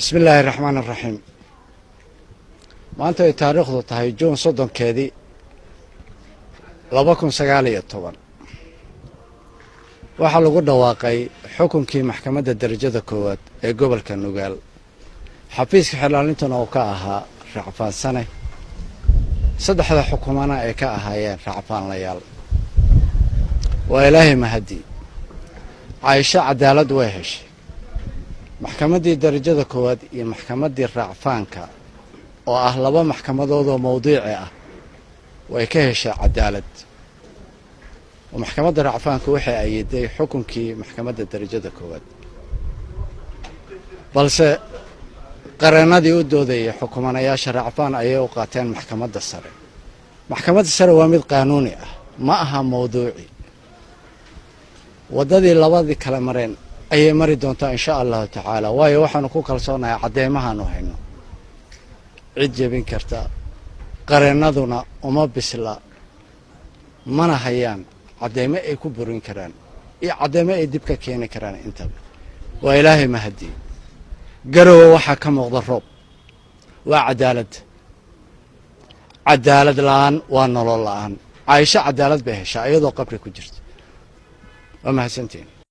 بسم الله الرحمن الرحيم. maanta ay taariikhdu tahay June 30keedii 2019 waxaa lagu dhawaaqay xukunkii maxkamadda darajada koowaad ee gobolka Nugaal. xafiiska xilaalintana oo ka ahaa racfaan sane saddexda xukumana ay ka ahaayeen racfaan layaal. waa ilaahay mahadi Aisha cadaalad way heshay. maxkamaddii darajada koowaad iyo maxkamaddii racfaanka oo ah laba maxkamadood oo mowduuci ah way ka heshay cadaalad. ومحكمة رعفان كوحي أيدي حكم كي محكمة الدرجة كواد بلس قرنا دي ودو ذي حكمنا يا شرعفان أي وقاتين محكمة السر. محكمة السر وامد قانوني ما أهم موضوعي وضدي لبضي كلامرين أي مريض إن شاء الله تعالى واي وحنا كوكل صونا عديمها نوهينو عجة بين كرتا قرنا ذونا وما بسلا mana hayaan cadeemo ay ku burin karaan iyo cadeemo ay dib ka keenin karaan intaba. waa ilaahay mahadi garow waxa ka muuqda roob waa cadaalad la'aan waa nolol la'aan. Aisha cadaalad bay heshay iyadoo qabri ku jirto. waa mahadsantiin.